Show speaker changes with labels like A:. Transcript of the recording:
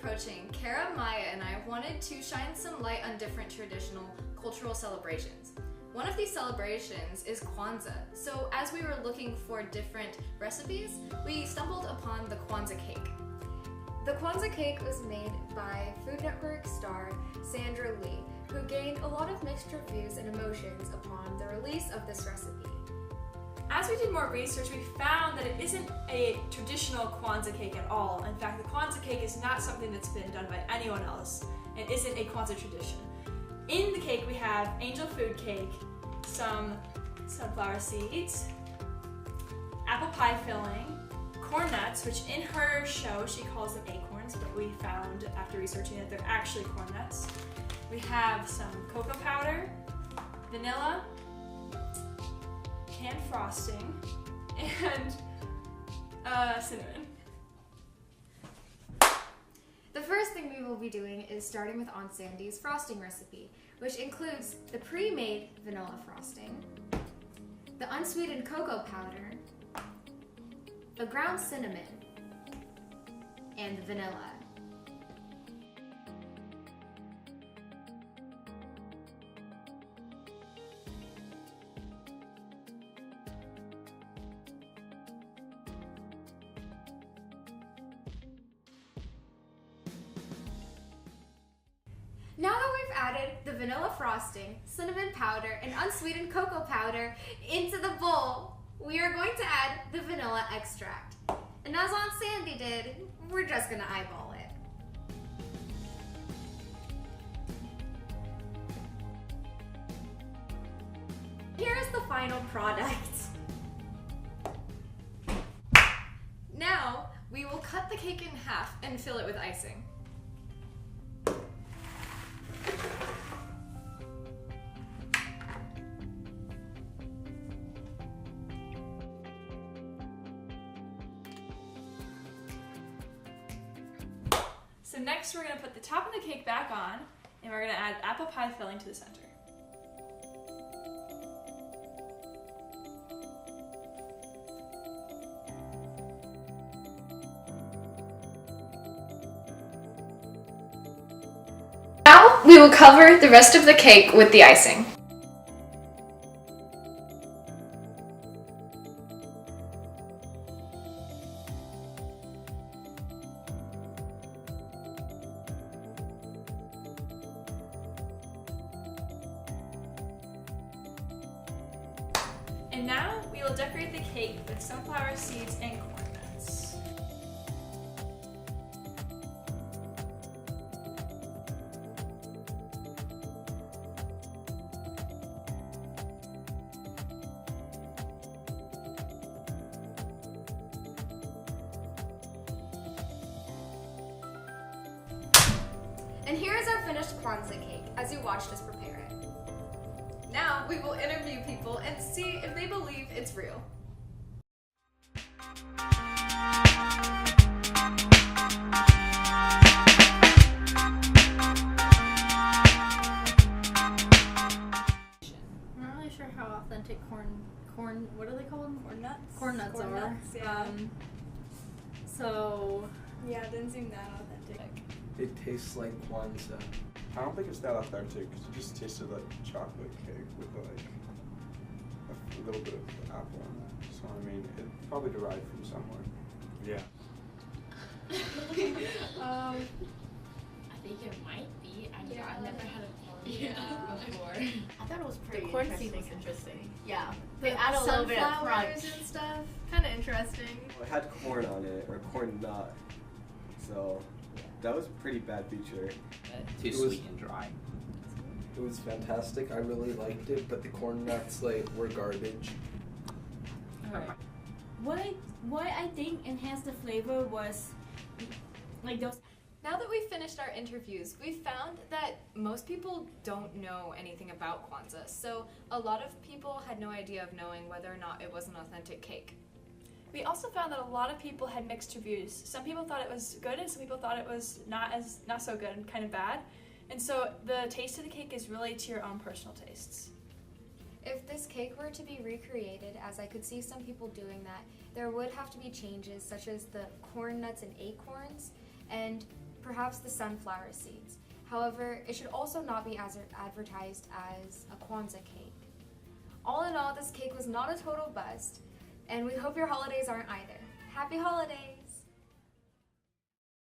A: approaching, Kara, Maya, and I wanted to shine some light on different traditional cultural celebrations. One of these celebrations is Kwanzaa. So as we were looking for different recipes, we stumbled upon the Kwanzaa Cake.
B: The Kwanzaa Cake was made by Food Network star Sandra Lee, who gained a lot of mixed reviews and emotions upon the release of this recipe.
C: As we did more research, we found that it isn't a traditional Kwanzaa cake at all. In fact, the Kwanzaa cake is not something that's been done by anyone else. It isn't a Kwanzaa tradition. In the cake, we have angel food cake, some sunflower seeds, apple pie filling, corn nuts, which in her show she calls them acorns, but we found after researching that they're actually corn nuts. We have some cocoa powder, vanilla, canned frosting, and cinnamon.
B: The first thing we will be doing is starting with Aunt Sandy's frosting recipe, which includes the pre-made vanilla frosting, the unsweetened cocoa powder, the ground cinnamon, and the vanilla. Now that we've added the vanilla frosting, cinnamon powder, and unsweetened cocoa powder into the bowl, we are going to add the vanilla extract. And as Aunt Sandy did, we're just gonna eyeball it. Here's the final product.
A: Now, we will cut the cake in half and fill it with icing.
C: So next we're going to put the top of the cake back on, and we're going to add apple pie filling to the center.
A: Now, we will cover the rest of the cake with the icing.
C: And now we will decorate the cake with sunflower seeds and corn nuts.
B: And here is our finished Kwanzaa cake as you watched us prepare it.
A: Now, we will interview people and see if they believe it's real.
D: I'm not really sure how authentic corn, what are they called?
C: Corn nuts?
D: Corn nuts
C: Corn
D: are.
C: nuts, yeah.
D: So,
C: Yeah, it didn't seem that authentic.
E: It tastes like Kwanzaa.
F: I don't think it's that authentic because it just tasted like chocolate cake with like a little bit of apple in it. So I mean, it probably derived from somewhere. Yeah.
G: I think it might be. I've never had a corn before.
D: I thought it was pretty
G: The corn
D: interesting.
G: seed was interesting.
D: Yeah.
G: They add a little bit of
D: sunflowers
G: crunch.
D: and stuff. Kind of interesting.
H: It had corn on it, or corn nut, so that was a pretty bad feature.
I: Too
E: It was-
I: sweet and dry.
E: It was fantastic. I really liked it, but the corn nuts were garbage.
J: What I think enhanced the flavor was like those.
A: Now that we've finished our interviews, we found that most people don't know anything about Kwanzaa, so a lot of people had no idea of knowing whether or not it was an authentic cake.
C: We also found that a lot of people had mixed reviews. Some people thought it was good, and some people thought it was not so good and kind of bad. And so the taste of the cake is really to your own personal tastes.
B: If this cake were to be recreated, as I could see some people doing that, there would have to be changes such as the corn nuts and acorns, and perhaps the sunflower seeds. However, it should also not be advertised as a Kwanzaa cake. All in all, this cake was not a total bust, and we hope your holidays aren't either. Happy holidays!